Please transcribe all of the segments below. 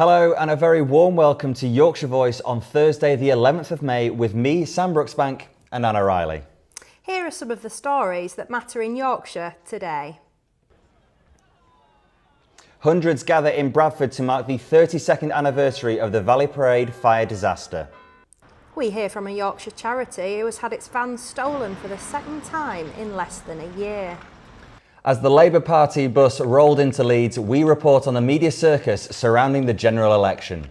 Hello and a very warm welcome to Yorkshire Voice on Thursday the 11th of May with me, Sam Brooksbank and Anna Riley. Here are some of the stories that matter in Yorkshire today. Hundreds gather in Bradford to mark the 32nd anniversary of the Valley Parade fire disaster. We hear from a Yorkshire charity who has had its vans stolen for the second time in less than a year. As the Labour Party bus rolled into Leeds, we report on the media circus surrounding the general election.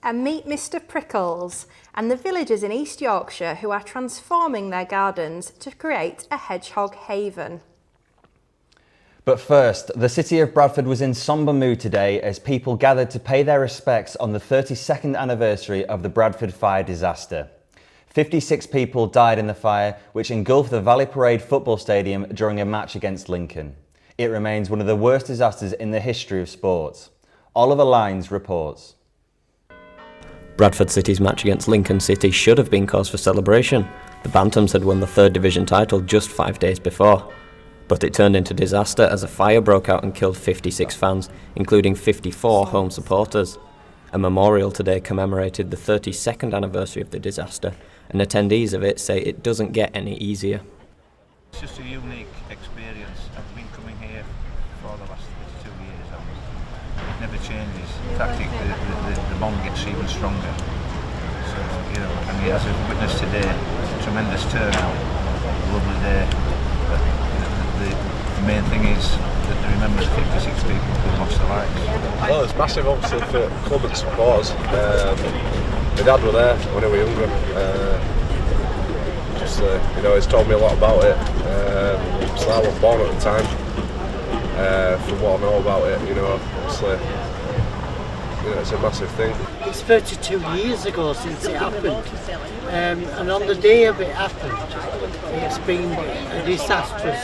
And meet Mr Prickles and the villagers in East Yorkshire who are transforming their gardens to create a hedgehog haven. But first, the city of Bradford was in sombre mood today as people gathered to pay their respects on the 32nd anniversary of the Bradford fire disaster. 56 people died in the fire, which engulfed the Valley Parade football stadium during a match against Lincoln. It remains one of the worst disasters in the history of sports. Oliver Lyons reports. Bradford City's match against Lincoln City should have been cause for celebration. The Bantams had won the 3rd Division title just 5 days before. But it turned into disaster as a fire broke out and killed 56 fans, including 54 home supporters. A memorial today commemorated the 32nd anniversary of the disaster, and attendees of it say it doesn't get any easier. It's just a unique experience. I've been coming here for the last 32 years and it never changes. In fact, the bond gets even stronger. So, as we've witnessed today, tremendous turnout, lovely day. But the main thing is that they remember the 56 people who lost their lives. Well, it's massive obviously for club and supporters. My dad were there when I was younger. He's told me a lot about it. So I was born at the time. From what I know about it, obviously, it's a massive thing. It's 32 years ago since it happened, and on the day of it happened, it's been a disastrous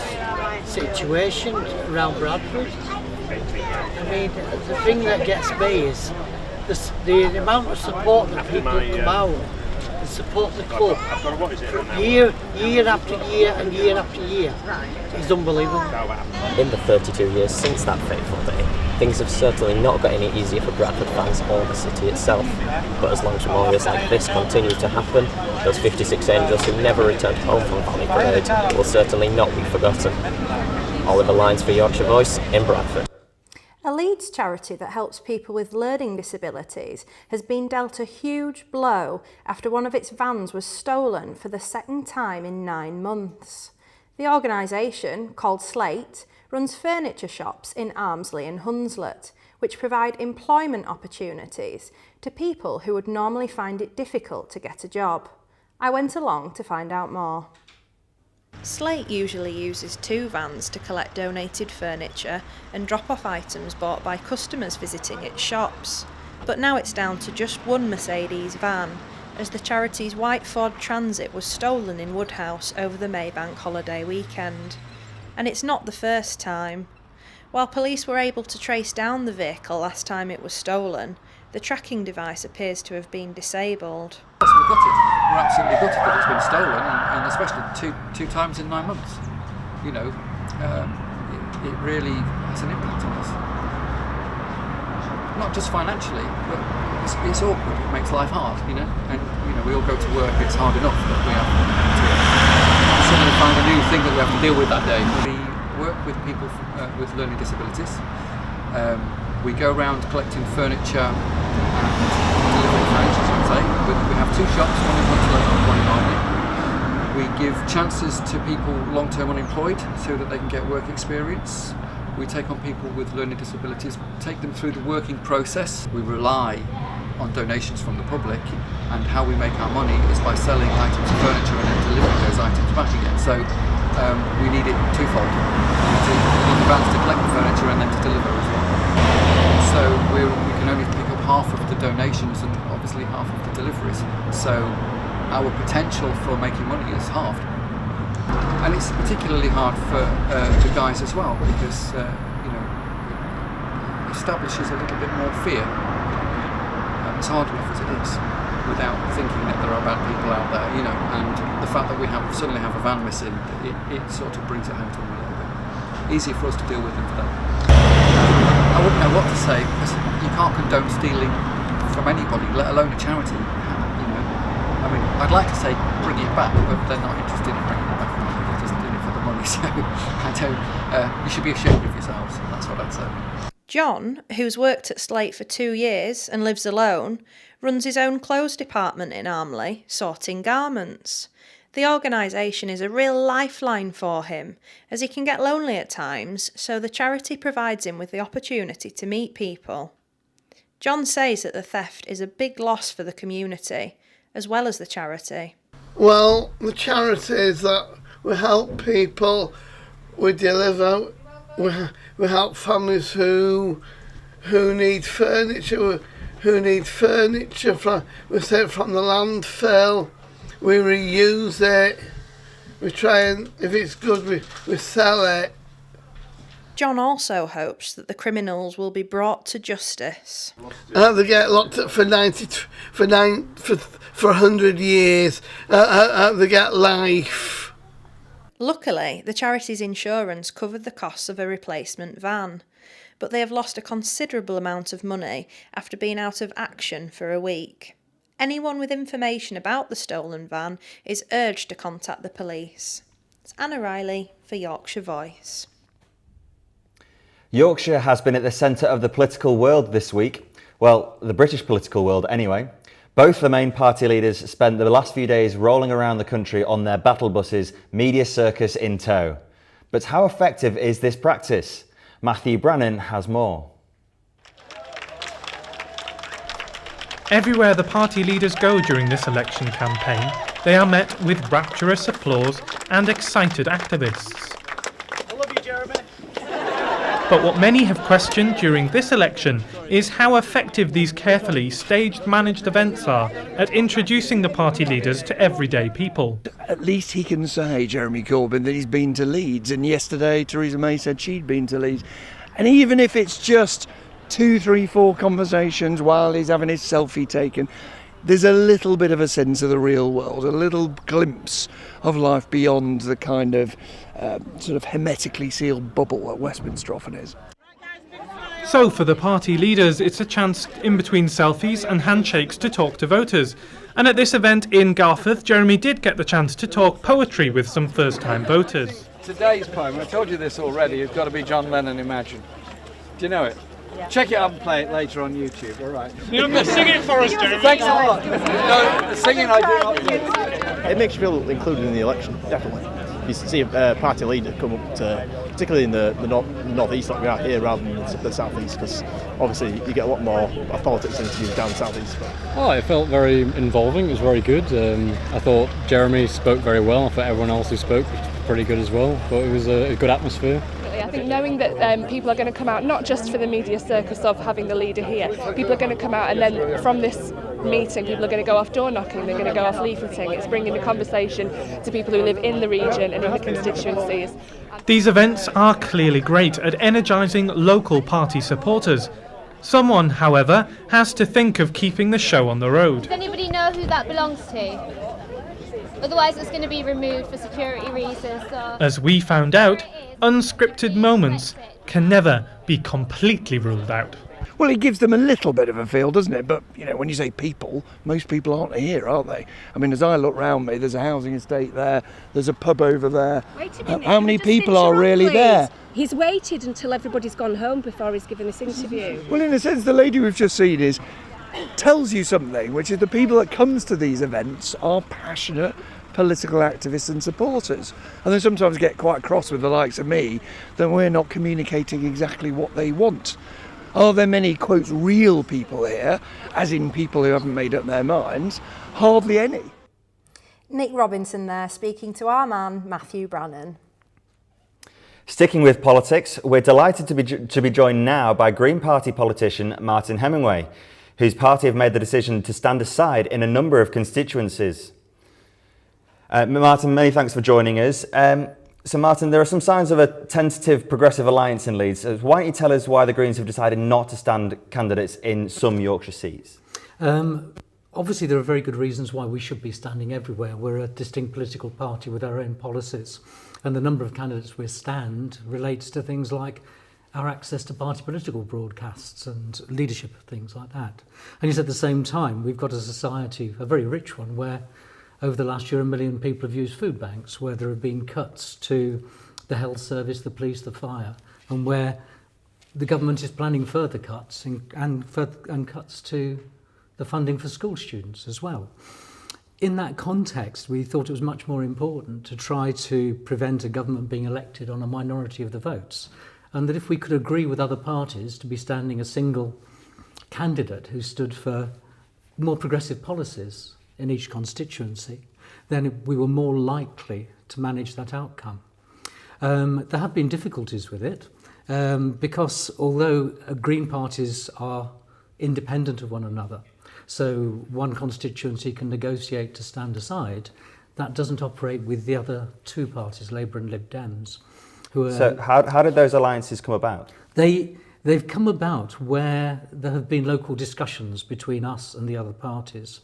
situation around Bradford. I mean, the thing that gets me is the amount of support that people come out and support the club year after year and year after year is unbelievable. In the 32 years since that fateful day, things have certainly not got any easier for Bradford fans or the city itself. But as long as memorials like this continue to happen, those 56 angels who never returned home from Valley Parade will certainly not be forgotten. Oliver Lyons for Yorkshire Voice in Bradford. A Leeds charity that helps people with learning disabilities has been dealt a huge blow after one of its vans was stolen for the second time in 9 months. The organisation, called Slate, runs furniture shops in Armsley and Hunslet, which provide employment opportunities to people who would normally find it difficult to get a job. I went along to find out more. Slate usually uses 2 vans to collect donated furniture and drop off items bought by customers visiting its shops. But now it's down to just 1 Mercedes van, as the charity's white Ford Transit was stolen in Woodhouse over the Maybank holiday weekend. And it's not the first time. While police were able to trace down the vehicle last time it was stolen, the tracking device appears to have been disabled. We're gutted. We're absolutely gutted that it's been stolen, and especially two times in 9 months. It really has an impact on us. Not just financially, but it's awkward. It makes life hard, and we all go to work. It's hard enough that we have to suddenly find a new thing that we have to deal with that day. We work with people with learning disabilities. We go around collecting furniture and delivering furniture, I would say. We have 2 shops, one in Hunslet and one in Armley. We give chances to people long-term unemployed so that they can get work experience. We take on people with learning disabilities, take them through the working process. We rely on donations from the public, and how we make our money is by selling items of furniture and then delivering those items back again. So we need it twofold. We need the vans to collect the furniture and then to deliver as well. So we can only pick up half of the donations and obviously half of the deliveries. So our potential for making money is halved. And it's particularly hard for the guys as well, because it establishes a little bit more fear. It's hard enough as it is, without thinking that there are bad people out there, and the fact that we suddenly have a van missing, it sort of brings it home to them a little bit. Easier for us to deal with than for them. wouldn't know what to say, because you can't condone stealing from anybody, let alone a charity. You know, I mean, I'd like to say bring it back, but they're not interested in bringing it back. They're just doing it for the money. So I don't. You should be ashamed of yourselves. That's what I'd say. John, who's worked at Slate for 2 years and lives alone, runs his own clothes department in Armley, sorting garments. The organisation is a real lifeline for him, as he can get lonely at times, so the charity provides him with the opportunity to meet people. John says that the theft is a big loss for the community, as well as the charity. Well, the charity is that we help people, we deliver, we help families who need furniture, who need furniture we take it from the landfill, we reuse it, we try and, if it's good, we sell it. John also hopes that the criminals will be brought to justice. They get locked up for 100 years. They get life. Luckily, the charity's insurance covered the costs of a replacement van, but they have lost a considerable amount of money after being out of action for a week. Anyone with information about the stolen van is urged to contact the police. It's Anna Riley for Yorkshire Voice. Yorkshire has been at the centre of the political world this week. Well, the British political world anyway. Both the main party leaders spent the last few days rolling around the country on their battle buses, media circus in tow. But how effective is this practice? Matthew Brannan has more. Everywhere the party leaders go during this election campaign, they are met with rapturous applause and excited activists. I love you, Jeremy. But what many have questioned during this election is how effective these carefully staged managed events are at introducing the party leaders to everyday people. At least he can say, Jeremy Corbyn, that he's been to Leeds, and yesterday Theresa May said she'd been to Leeds. And even if it's just 2, 3, 4 conversations while he's having his selfie taken, there's a little bit of a sense of the real world, a little glimpse of life beyond the kind of sort of hermetically sealed bubble that Westminster often is. So for the party leaders, it's a chance in between selfies and handshakes to talk to voters. And at this event in Garforth, Jeremy did get the chance to talk poetry with some first-time voters. Today's poem, I told you this already, it's got to be John Lennon Imagine. Do you know it? Yeah. Check it out and play it later on YouTube, all right? You're going to sing it for us, Jeremy. Thanks a lot. No, the singing I do not. It makes you feel included in the election, definitely. You see a party leader come up to, particularly in the northeast like we are here, rather than the southeast, because obviously you get a lot more politics interviews down the southeast. Oh, it felt very involving. It was very good. I thought Jeremy spoke very well. I thought everyone else who spoke was pretty good as well. But it was a good atmosphere. I think knowing that people are going to come out, not just for the media circus of having the leader here, people are going to come out, and then from this meeting people are going to go off door knocking, they're going to go off leafleting. It's bringing the conversation to people who live in the region and in the constituencies. These events are clearly great at energising local party supporters. Someone, however, has to think of keeping the show on the road. Does anybody know who that belongs to? Otherwise it's going to be removed for security reasons. So. As we found out, unscripted moments can never be completely ruled out. Well, it gives them a little bit of a feel, doesn't it? But, you know, when you say people, most people aren't here, aren't they? I mean, as I look round me, there's a housing estate there, there's a pub over there. Wait a minute, how many people are really there? He's waited until everybody's gone home before he's given this interview. Well, in a sense, the lady we've just seen tells you something, which is the people that comes to these events are passionate political activists and supporters, and they sometimes get quite cross with the likes of me that we're not communicating exactly what they want. Are there many, quote, real people here, as in people who haven't made up their minds? Hardly any. Nick Robinson there, speaking to our man Matthew Brannan. Sticking with politics, we're delighted to be joined now by Green Party politician Martin Hemingway, whose party have made the decision to stand aside in a number of constituencies. Martin, many thanks for joining us. So Martin, there are some signs of a tentative progressive alliance in Leeds. Why don't you tell us why the Greens have decided not to stand candidates in some Yorkshire seats? Obviously there are very good reasons why we should be standing everywhere. We're a distinct political party with our own policies, and the number of candidates we stand relates to things like our access to party political broadcasts and leadership, things like that. And yet at the same time, we've got a society, a very rich one, where over the last year 1 million people have used food banks, where there have been cuts to the health service, the police, the fire, and where the government is planning further cuts and cuts to the funding for school students as well. In that context, we thought it was much more important to try to prevent a government being elected on a minority of the votes, and that if we could agree with other parties to be standing a single candidate who stood for more progressive policies in each constituency, then we were more likely to manage that outcome. There have been difficulties with it, because although Green parties are independent of one another, so one constituency can negotiate to stand aside, that doesn't operate with the other two parties, Labour and Lib Dems. So how did those alliances come about? They've come about where there have been local discussions between us and the other parties.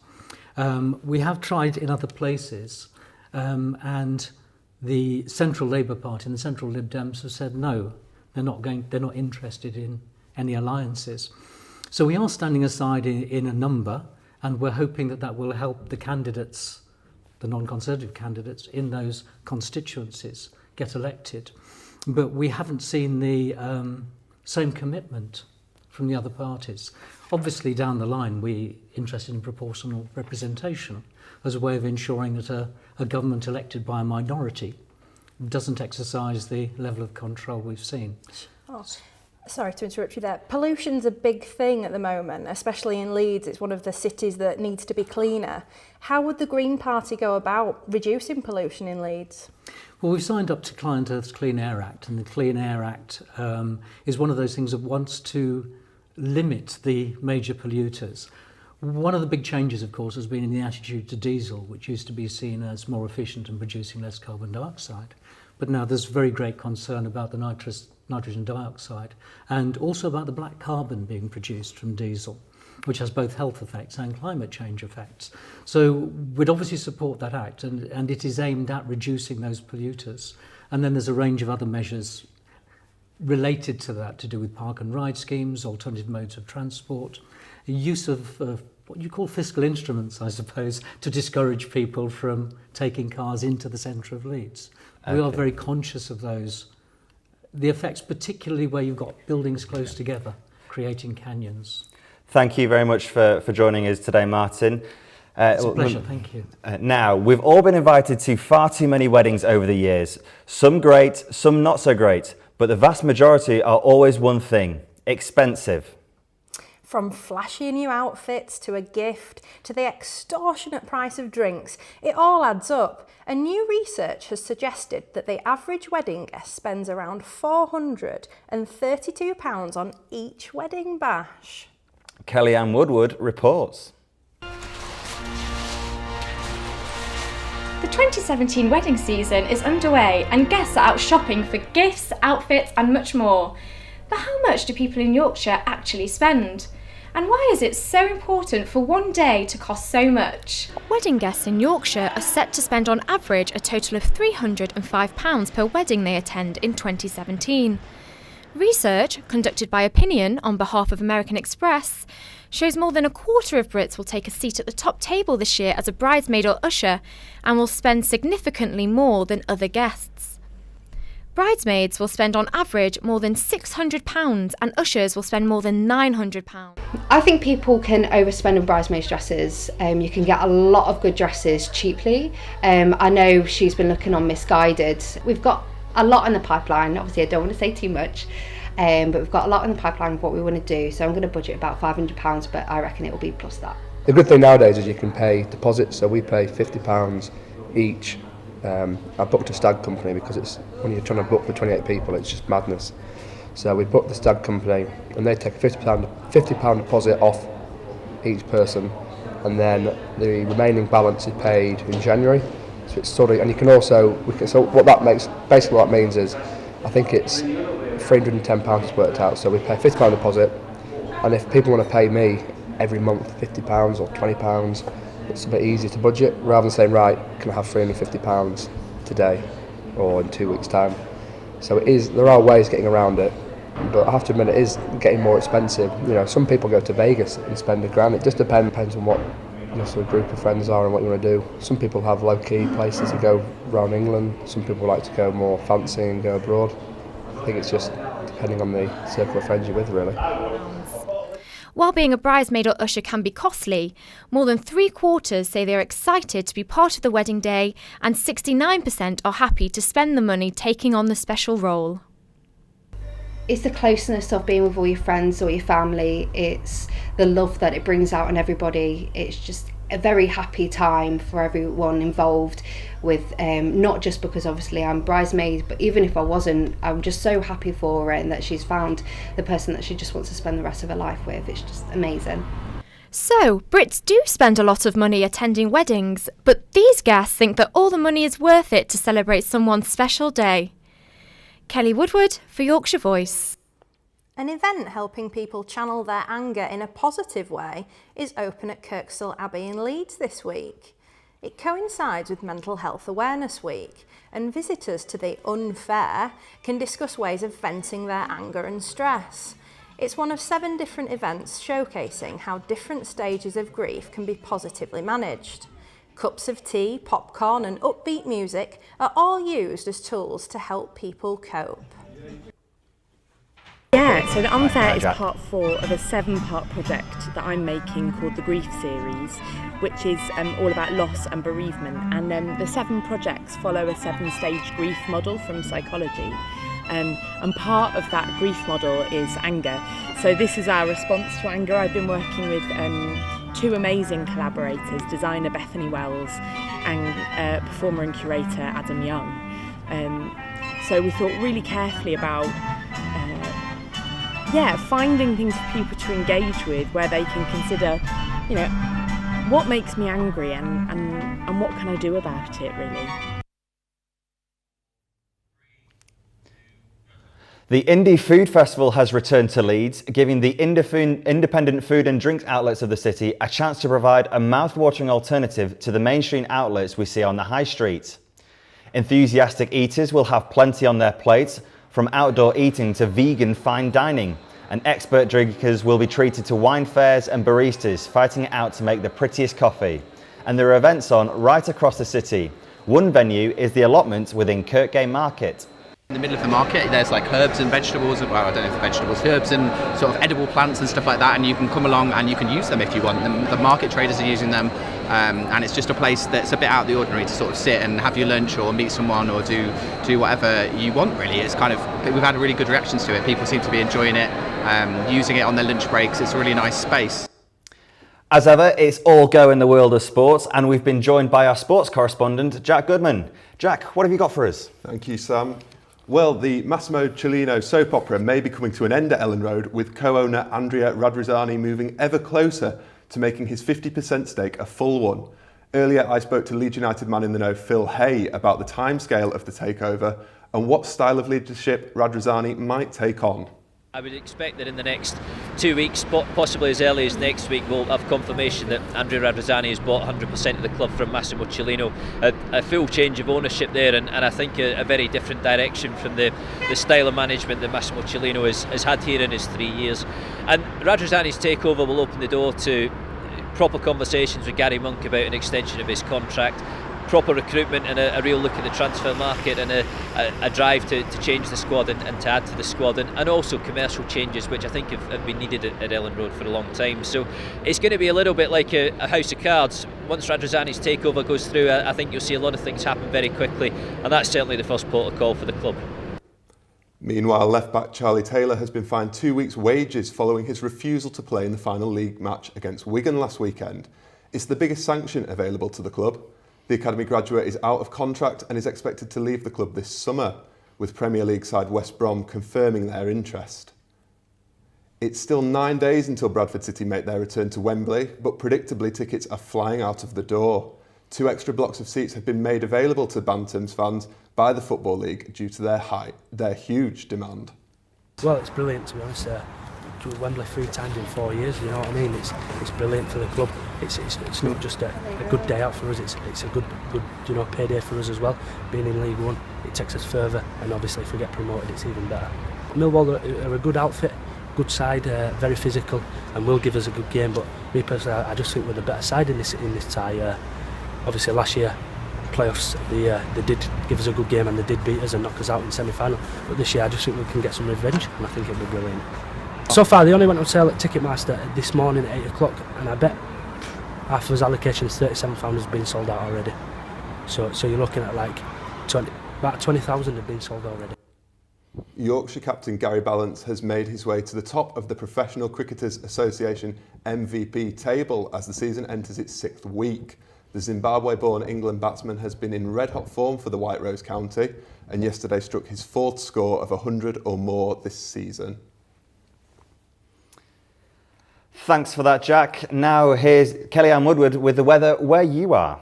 We have tried in other places, and the Central Labour Party and the Central Lib Dems have said no, they're not interested in any alliances. So we are standing aside in a number, and we're hoping that that will help the candidates, the non-Conservative candidates in those constituencies, get elected. But we haven't seen the same commitment from the other parties. Obviously, down the line, we're interested in proportional representation as a way of ensuring that a government elected by a minority doesn't exercise the level of control we've seen. Oh, sorry to interrupt you there. Pollution's a big thing at the moment, especially in Leeds. It's one of the cities that needs to be cleaner. How would the Green Party go about reducing pollution in Leeds? Well, we've signed up to Client Earth's Clean Air Act, and the Clean Air Act is one of those things that wants to limit the major polluters. One of the big changes, of course, has been in the attitude to diesel, which used to be seen as more efficient and producing less carbon dioxide. But now there's very great concern about the nitrogen dioxide and also about the black carbon being produced from diesel, which has both health effects and climate change effects. So we'd obviously support that act, and it is aimed at reducing those polluters. And then there's a range of other measures related to that, to do with park and ride schemes, alternative modes of transport, use of what you call fiscal instruments, I suppose, to discourage people from taking cars into the centre of Leeds. We are very conscious of those, the effects, particularly where you've got buildings close together, creating canyons. Thank you very much for joining us today, Martin. It's a pleasure, thank you. Now, we've all been invited to far too many weddings over the years. Some great, some not so great, but the vast majority are always one thing: expensive. From flashy new outfits to a gift to the extortionate price of drinks, it all adds up. And new research has suggested that the average wedding guest spends around £432 on each wedding bash. Kellyanne Woodward reports. The 2017 wedding season is underway and guests are out shopping for gifts, outfits and much more. But how much do people in Yorkshire actually spend? And why is it so important for one day to cost so much? Wedding guests in Yorkshire are set to spend on average a total of £305 per wedding they attend in 2017. Research, conducted by Opinion on behalf of American Express, shows more than a quarter of Brits will take a seat at the top table this year as a bridesmaid or usher and will spend significantly more than other guests. Bridesmaids will spend on average more than £600 and ushers will spend more than £900. I think people can overspend on bridesmaids dresses. You can get a lot of good dresses cheaply. I know she's been looking on Misguided. We've got a lot in the pipeline. Obviously I don't want to say too much, but we've got a lot in the pipeline of what we want to do. So I'm going to budget about £500, but I reckon it will be plus that. The good thing nowadays is you can pay deposits, so we pay £50 each. I booked a stag company because it's when you're trying to book for 28 people, it's just madness. So we booked the stag company and they take a £50 deposit off each person, and then the remaining balance is paid in January. So it's sort of, and you can also, so what that makes, basically what that means is, I think it's £310 is worked out. So we pay £50 deposit, and if people want to pay me every month £50 or £20, it's a bit easier to budget, rather than saying, right, can I have £350 today or in 2 weeks' time. So it is, there are ways getting around it, But I have to admit, it is getting more expensive. You know, some people go to Vegas and spend £1,000. It just depends on what sort of group of friends are and what you want to do. Some people have low-key places to go around England. Some people like to go more fancy and go abroad. I think it's just depending on the circle of friends you're with, really. While being a bridesmaid or usher can be costly, more than 3/4 say they're excited to be part of the wedding day, and 69% are happy to spend the money taking on the special role. It's the closeness of being with all your friends or your family. It's the love that it brings out in everybody. It's just a very happy time for everyone involved with, not just because obviously I'm bridesmaid, but even if I wasn't, I'm just so happy for her and that she's found the person that she just wants to spend the rest of her life with. It's just amazing. So, Brits do spend a lot of money attending weddings, but these guests think that all the money is worth it to celebrate someone's special day. Kelly Woodward for Yorkshire Voice. An event helping people channel their anger in a positive way is open at Kirkstall Abbey in Leeds this week. It coincides with Mental Health Awareness Week, and visitors to the Unfair can discuss ways of venting their anger and stress. It's one of 7 different events showcasing how different stages of grief can be positively managed. Cups of tea, popcorn and upbeat music are all used as tools to help people cope. Yeah, so the Unfair is part 4 of a 7-part project that I'm making called the Grief Series, which is all about loss and bereavement. And the 7 projects follow a 7-stage grief model from psychology. And part of that grief model is anger. So this is our response to anger. I've been working with 2 amazing collaborators, designer Bethany Wells and performer and curator Adam Young. So we thought really carefully about finding things for people to engage with where they can consider, what makes me angry and what can I do about it, really. The Indie Food Festival has returned to Leeds, giving the independent food and drinks outlets of the city a chance to provide a mouth-watering alternative to the mainstream outlets we see on the high street. Enthusiastic eaters will have plenty on their plates, from outdoor eating to vegan fine dining, and expert drinkers will be treated to wine fairs and baristas fighting it out to make the prettiest coffee. And there are events on right across the city. One venue is the allotment within Kirkgate Market. In the middle of the market, there's like herbs and vegetables, well, I don't know if vegetables, herbs and sort of edible plants and stuff like that, and you can come along and you can use them if you want. The market traders are using them, and it's just a place that's a bit out of the ordinary to sort of sit and have your lunch or meet someone or do whatever you want, really. It's kind of, we've had really good reactions to it. People seem to be enjoying it, using it on their lunch breaks. It's a really nice space. As ever, it's all go in the world of sports, and we've been joined by our sports correspondent, Jack Goodman. Jack, what have you got for us? Thank you, Sam. Well, the Massimo Cellino soap opera may be coming to an end at Ellen Road, with co-owner Andrea Radrizzani moving ever closer to making his 50% stake a full one. Earlier, I spoke to Leeds United man in the know Phil Hay about the timescale of the takeover and what style of leadership Radrizzani might take on. I would expect that in the next 2 weeks, possibly as early as next week, we'll have confirmation that Andrea Radrizzani has bought 100% of the club from Massimo Cellino. A full change of ownership there, and I think a very different direction from the style of management that Massimo Cellino has had here in his 3 years. And Radrizzani's takeover will open the door to proper conversations with Gary Monk about an extension of his contract, proper recruitment and a real look at the transfer market, and a drive to change the squad and to add to the squad, and also commercial changes which I think have been needed at Ellen Road for a long time. So it's going to be a little bit like a house of cards. Once Radrizzani's takeover goes through, I think you'll see a lot of things happen very quickly, and that's certainly the first port of call for the club. Meanwhile, left-back Charlie Taylor has been fined 2 weeks' wages following his refusal to play in the final league match against Wigan last weekend. It's the biggest sanction available to the club. The academy graduate is out of contract and is expected to leave the club this summer, with Premier League side West Brom confirming their interest. It's still 9 days until Bradford City make their return to Wembley, but predictably tickets are flying out of the door. 2 extra blocks of seats have been made available to Bantam's fans by the Football League due to their huge demand. Well, it's brilliant, to be honest. Wembley 3 times in 4 years, you know what I mean? It's brilliant for the club. It's not just a good day out for us, it's a good payday for us as well. Being in League One, it takes us further, and obviously if we get promoted it's even better. Millwall are a good outfit, good side, very physical, and will give us a good game. But me personally, I just think we're the better side in this tie. Obviously, last year playoffs they did give us a good game and they did beat us and knock us out in semi-final. But this year, I just think we can get some revenge, and I think it'll be brilliant. So far, they only went on sale at Ticketmaster this morning at 8 o'clock, and I bet half of his allocation is £37 has been sold out already. So you're looking at like about 20,000 have been sold already. Yorkshire captain Gary Ballance has made his way to the top of the Professional Cricketers Association MVP table as the season enters its 6th week. The Zimbabwe-born England batsman has been in red-hot form for the White Rose County and yesterday struck his 4th score of 100 or more this season. Thanks for that, Jack. Now here's Kellyanne Woodward with the weather where you are.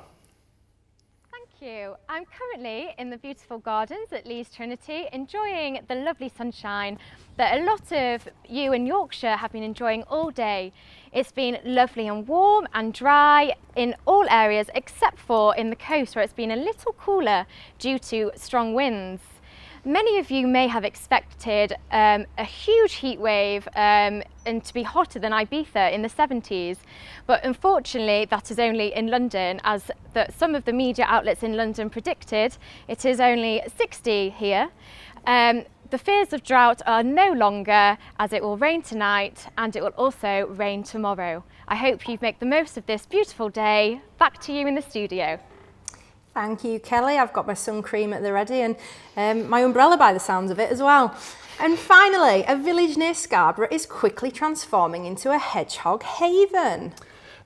Thank you. I'm currently in the beautiful gardens at Leeds Trinity, enjoying the lovely sunshine that a lot of you in Yorkshire have been enjoying all day. It's been lovely and warm and dry in all areas except for in the coast, where it's been a little cooler due to strong winds. Many of you may have expected a huge heat wave and to be hotter than Ibiza in the 70s, but unfortunately that is only in London, as some of the media outlets in London predicted. It is only 60 here. The fears of drought are no longer, as it will rain tonight and it will also rain tomorrow. I hope you make the most of this beautiful day. Back to you in the studio. Thank you, Kelly. I've got my sun cream at the ready and my umbrella by the sounds of it as well. And finally, a village near Scarborough is quickly transforming into a hedgehog haven.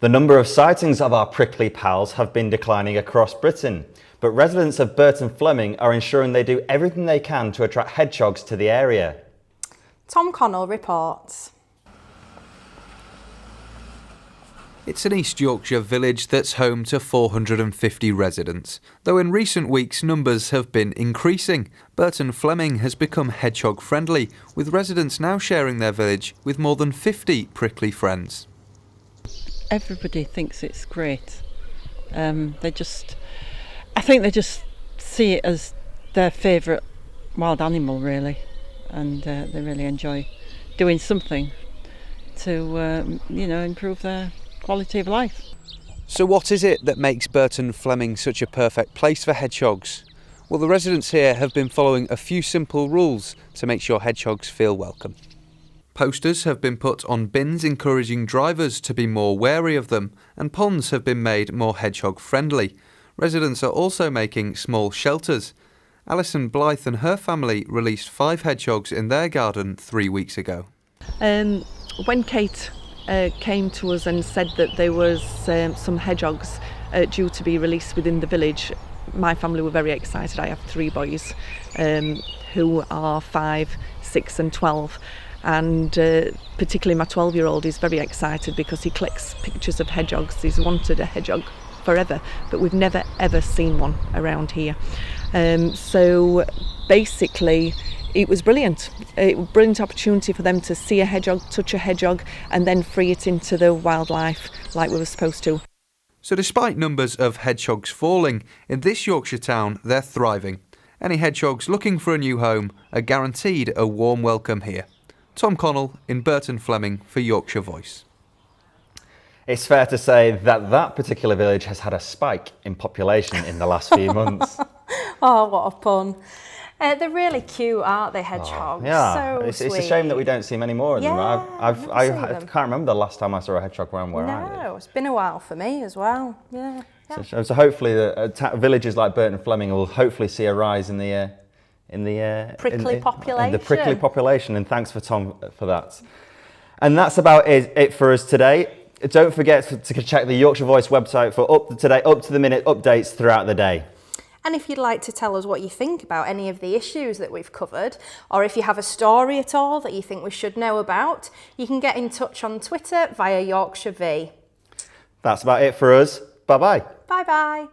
The number of sightings of our prickly pals have been declining across Britain, but residents of Burton Fleming are ensuring they do everything they can to attract hedgehogs to the area. Tom Connell reports. It's an East Yorkshire village that's home to 450 residents, though in recent weeks numbers have been increasing. Burton Fleming has become hedgehog friendly, with residents now sharing their village with more than 50 prickly friends. Everybody thinks it's great. I think they just see it as their favourite wild animal, really, and they really enjoy doing something to, improve their quality of life. So what is it that makes Burton Fleming such a perfect place for hedgehogs? Well, the residents here have been following a few simple rules to make sure hedgehogs feel welcome. Posters have been put on bins encouraging drivers to be more wary of them, and ponds have been made more hedgehog friendly. Residents are also making small shelters. Alison Blythe and her family released 5 hedgehogs in their garden 3 weeks ago. When Kate came to us and said that there was some hedgehogs due to be released within the village, my family were very excited. I have 3 boys who are 5, 6 and 12, and particularly my 12-year-old is very excited because he collects pictures of hedgehogs. He's wanted a hedgehog forever, but we've never ever seen one around here. So basically it was brilliant. A brilliant opportunity for them to see a hedgehog, touch a hedgehog, and then free it into the wildlife like we were supposed to. So despite numbers of hedgehogs falling, in this Yorkshire town they're thriving. Any hedgehogs looking for a new home are guaranteed a warm welcome here. Tom Connell in Burton Fleming for Yorkshire Voice. It's fair to say that that particular village has had a spike in population in the last few months. Oh, what a pun. They're really cute, aren't they, hedgehogs? Yeah, so it's a shame that we don't see many more of them. I them. can't remember the last time I saw a hedgehog around where I live. No, it's been a while for me as well. Yeah. So hopefully villages like Burton Fleming will hopefully see a rise in the prickly population. In the prickly population, and thanks for Tom for that. And that's about it for us today. Don't forget to check the Yorkshire Voice website for up-to-the-minute updates throughout the day. And if you'd like to tell us what you think about any of the issues that we've covered, or if you have a story at all that you think we should know about, you can get in touch on Twitter via Yorkshire V. That's about it for us. Bye-bye. Bye-bye.